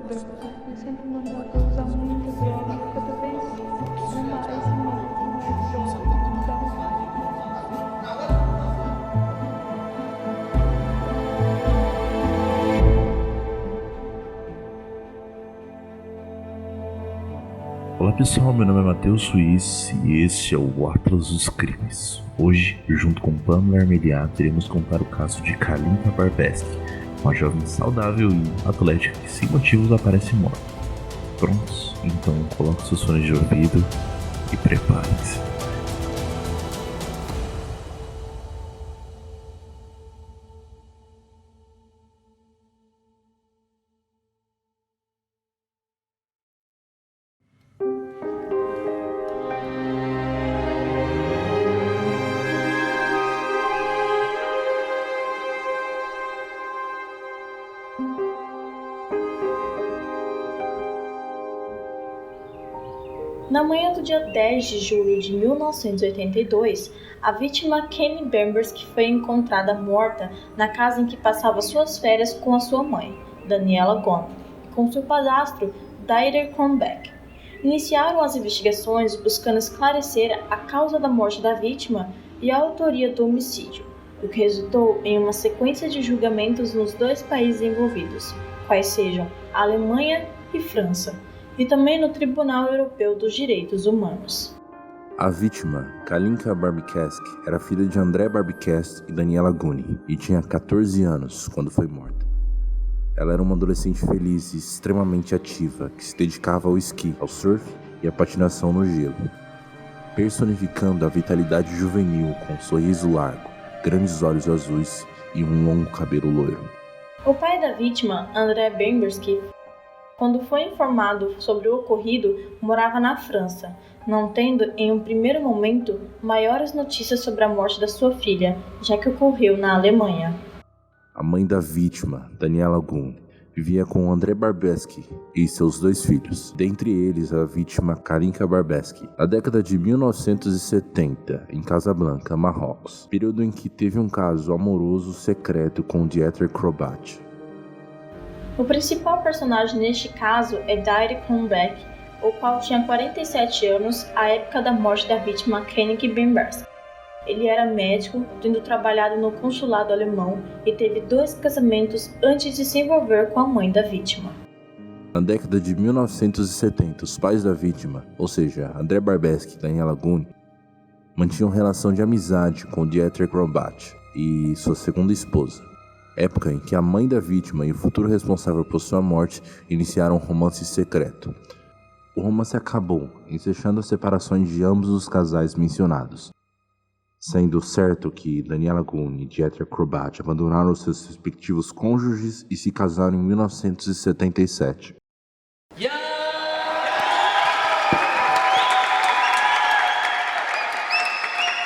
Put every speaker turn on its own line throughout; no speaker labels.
branco. Ele sempre mandava eu usar muita droga. Cada vez mais e mais droga.
Olá pessoal, meu nome é Matheus Suíça e este é o Atlas dos Crimes. Hoje, junto com Pamela Armeliá, iremos contar o caso de Kalinka Barbeski, uma jovem saudável e atlética que sem motivos aparece morta. Prontos? Então coloque seus fones de ouvido e preparem-se.
Na manhã do dia 10 de julho de 1982, a vítima Kenny Bamberski foi encontrada morta na casa em que passava suas férias com a sua mãe, Daniela Gunn, e com seu padrasto, Dieter Kronbeck. Iniciaram as investigações buscando esclarecer a causa da morte da vítima e a autoria do homicídio, o que resultou em uma sequência de julgamentos nos dois países envolvidos, quais sejam a Alemanha e França, e também no Tribunal Europeu dos Direitos Humanos.
A vítima, Kalinka Barbeski, era filha de André Barbeski e Daniela Gunn e tinha 14 anos quando foi morta. Ela era uma adolescente feliz e extremamente ativa que se dedicava ao esqui, ao surf e à patinação no gelo, personificando a vitalidade juvenil com um sorriso largo, grandes olhos azuis e um longo cabelo loiro.
O pai da vítima, André Bamberski, quando foi informado sobre o ocorrido, morava na França, não tendo, em um primeiro momento, maiores notícias sobre a morte da sua filha, já que ocorreu na Alemanha.
A mãe da vítima, Daniela Gunn, vivia com André Barbeski e seus dois filhos, dentre eles a vítima Kalinka Barbeski, na década de 1970, em Casablanca, Marrocos, período em que teve um caso amoroso secreto com Dieter Kronbeck.
O principal personagem neste caso é Dieter Kronbeck, o qual tinha 47 anos à época da morte da vítima Kalinka Bamberski. Ele era médico, tendo trabalhado no consulado alemão e teve 2 casamentos antes de se envolver com a mãe da vítima.
Na década de 1970, os pais da vítima, ou seja, André Barbeski e Daniela Gunn, mantinham relação de amizade com Dieter Kronbeck e sua segunda esposa, época em que a mãe da vítima e o futuro responsável por sua morte iniciaram um romance secreto. O romance acabou, encerrando as separações de ambos os casais mencionados, sendo certo que Daniela Gunn e Dieter Kronbeck abandonaram seus respectivos cônjuges e se casaram em 1977.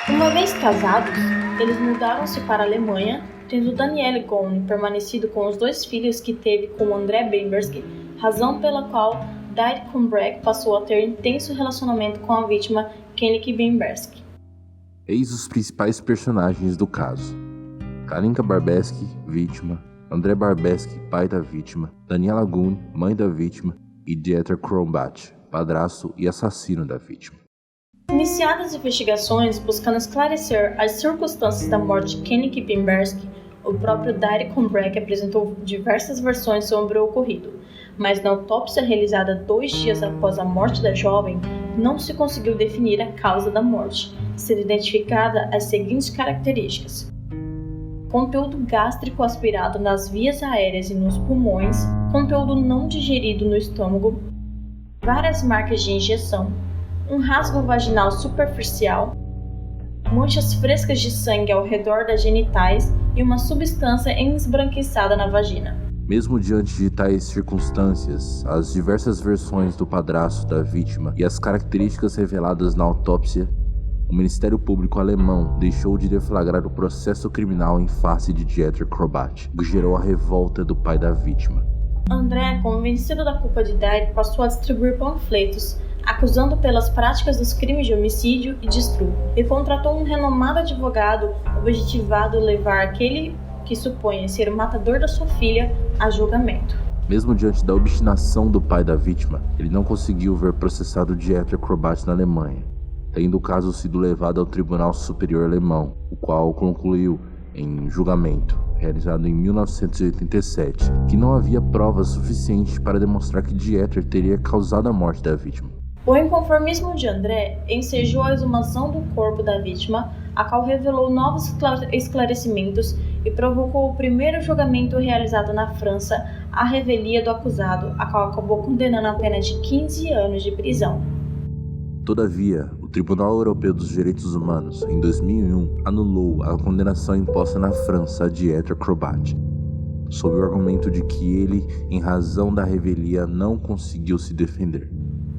Uma vez casados, eles mudaram-se para a Alemanha, tendo Daniela Gunn permanecido com os 2 filhos que teve com André Bamberski, razão pela qual Dieter Kronbeck passou a ter intenso relacionamento com a vítima Kalinka Bamberski.
Eis os principais personagens do caso: Kalinka Barbeski, vítima; André Barbeski, pai da vítima; Daniela Gunn, mãe da vítima; e Dieter Kronbeck, padrasto e assassino da vítima.
Iniciadas as investigações buscando esclarecer as circunstâncias da morte de Kalinka Bamberski, o próprio Dieter Kronbeck apresentou diversas versões sobre o ocorrido, mas na autópsia realizada 2 dias após a morte da jovem, não se conseguiu definir a causa da morte, sendo identificada as seguintes características: conteúdo gástrico aspirado nas vias aéreas e nos pulmões, conteúdo não digerido no estômago, várias marcas de injeção, um rasgo vaginal superficial, manchas frescas de sangue ao redor das genitais e uma substância esbranquiçada na vagina.
Mesmo diante de tais circunstâncias, as diversas versões do padrasto da vítima e as características reveladas na autópsia, o Ministério Público alemão deixou de deflagrar o processo criminal em face de Dieter Kronbeck, o que gerou a revolta do pai da vítima.
André, convencido da culpa de Dieter, passou a distribuir panfletos, acusando pelas práticas dos crimes de homicídio e de estupro, e contratou um renomado advogado objetivado levar aquele que supõe ser o matador da sua filha a julgamento.
Mesmo diante da obstinação do pai da vítima, ele não conseguiu ver processado Dieter Krobat na Alemanha, tendo o caso sido levado ao Tribunal Superior Alemão, o qual concluiu, em julgamento realizado em 1987, que não havia provas suficientes para demonstrar que Dieter teria causado a morte da vítima.
O inconformismo de André ensejou a exumação do corpo da vítima, a qual revelou novos esclarecimentos e provocou o primeiro julgamento realizado na França à revelia do acusado, a qual acabou condenando a pena de 15 anos de prisão.
Todavia, o Tribunal Europeu dos Direitos Humanos, em 2001, anulou a condenação imposta na França a Dieter Krobat, sob o argumento de que ele, em razão da revelia, não conseguiu se defender.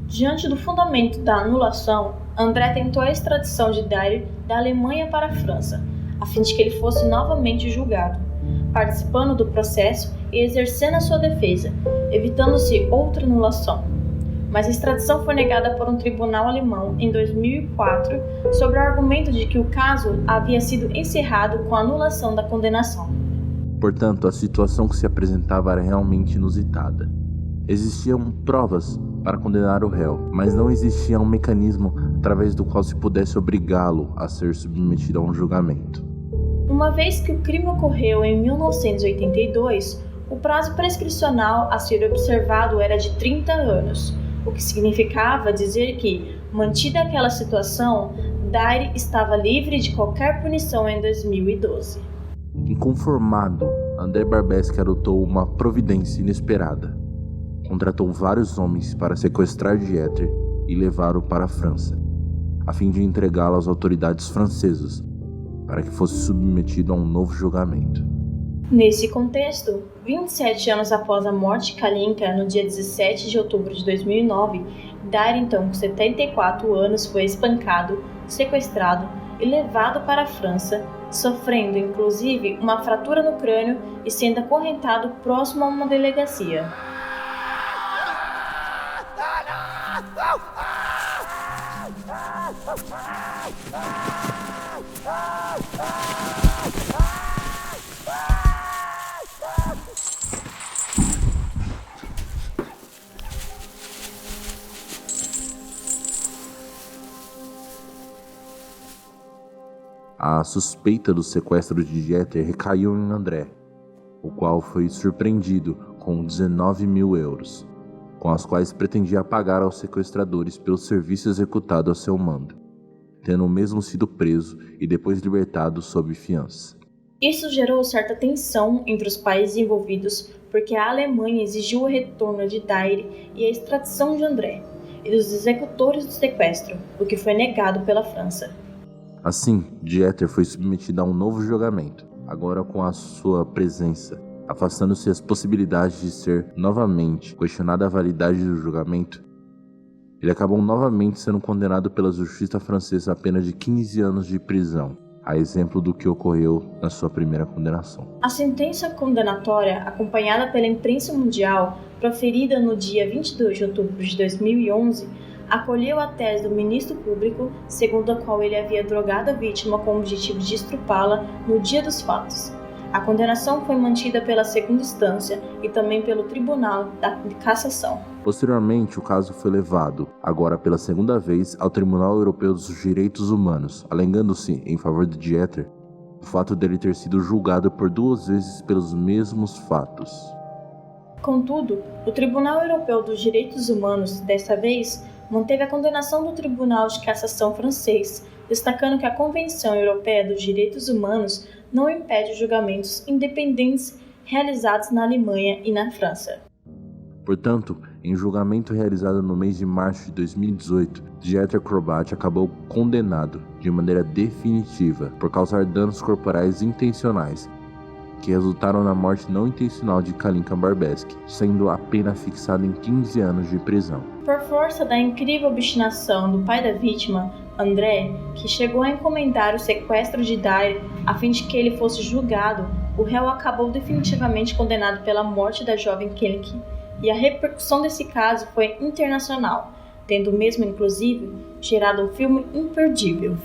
Diante do fundamento da anulação, André tentou a extradição de Dairy da Alemanha para a França, a fim de que ele fosse novamente julgado, participando do processo e exercendo a sua defesa, evitando-se outra anulação. Mas a extradição foi negada por um tribunal alemão em 2004, sob o argumento de que o caso havia sido encerrado com a anulação da condenação.
Portanto, a situação que se apresentava era realmente inusitada. Existiam provas para condenar o réu, mas não existia um mecanismo através do qual se pudesse obrigá-lo a ser submetido a um julgamento.
Uma vez que o crime ocorreu em 1982, o prazo prescricional a ser observado era de 30 anos, o que significava dizer que, mantida aquela situação, Dairy estava livre de qualquer punição em 2012.
Inconformado, André Barbesque adotou uma providência inesperada. Contratou vários homens para sequestrar Dieter e levá-lo para a França, a fim de entregá-lo às autoridades francesas, para que fosse submetido a um novo julgamento.
Nesse contexto, 27 anos após a morte de Kalinka, no dia 17 de outubro de 2009, Dairy, então com 74 anos, foi espancado, sequestrado e levado para a França, sofrendo inclusive uma fratura no crânio e sendo acorrentado próximo a uma delegacia.
A suspeita do sequestro de Dieter recaiu em André, o qual foi surpreendido com 19 mil euros, com as quais pretendia pagar aos sequestradores pelo serviço executado a seu mando, tendo mesmo sido preso e depois libertado sob fiança.
Isso gerou certa tensão entre os países envolvidos, porque a Alemanha exigiu o retorno de Dairy e a extradição de André e dos executores do sequestro, o que foi negado pela França.
Assim, Dieter foi submetido a um novo julgamento, agora com a sua presença, afastando-se as possibilidades de ser novamente questionada a validade do julgamento. Ele acabou novamente sendo condenado pela justiça francesa a pena de 15 anos de prisão, a exemplo do que ocorreu na sua primeira condenação.
A sentença condenatória, acompanhada pela imprensa mundial, proferida no dia 22 de outubro de 2011, acolheu a tese do ministro público, segundo a qual ele havia drogado a vítima com o objetivo de estrupá-la no dia dos fatos. A condenação foi mantida pela segunda instância e também pelo Tribunal de Cassação.
Posteriormente, o caso foi levado, agora pela segunda vez, ao Tribunal Europeu dos Direitos Humanos, alegando-se, em favor de Dieter, o fato dele ter sido julgado por 2 vezes pelos mesmos fatos.
Contudo, o Tribunal Europeu dos Direitos Humanos, desta vez, manteve a condenação do Tribunal de Cassação francês, destacando que a Convenção Europeia dos Direitos Humanos não impede julgamentos independentes realizados na Alemanha e na França.
Portanto, em julgamento realizado no mês de março de 2018, Dieter Krobat acabou condenado de maneira definitiva por causar danos corporais intencionais, que resultaram na morte não intencional de Kalinka Barbesque, sendo a pena fixada em 15 anos de prisão.
Por força da incrível obstinação do pai da vítima, André, que chegou a encomendar o sequestro de Dairy a fim de que ele fosse julgado, o réu acabou definitivamente condenado pela morte da jovem Kalinka, e a repercussão desse caso foi internacional, tendo mesmo, inclusive, gerado um filme imperdível.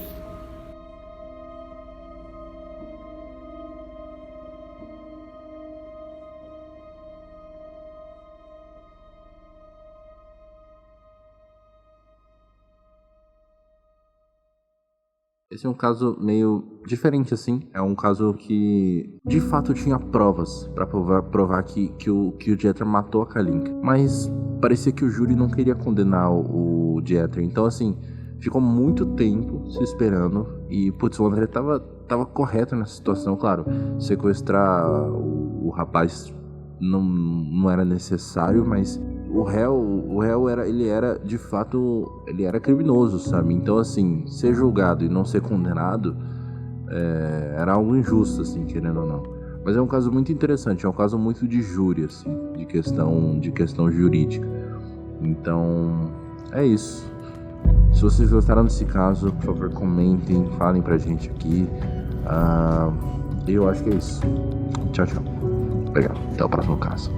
Esse é um caso meio diferente, assim. É um caso que, de fato, tinha provas pra provar que o Dieter matou a Kalinka. Mas parecia que o júri não queria condenar o Dieter. Então, assim, ficou muito tempo se esperando. E, putz, o André tava correto nessa situação, claro. Sequestrar o rapaz não era necessário, mas o réu era, de fato, ele era criminoso, sabe? Então, assim, ser julgado e não ser condenado era algo injusto, assim, querendo ou não. Mas é um caso muito interessante, é um caso muito de júri, assim, de questão jurídica. Então, é isso. Se vocês gostaram desse caso, por favor, comentem, falem pra gente aqui. Eu acho que é isso. Tchau, tchau. Obrigado. Até o próximo caso.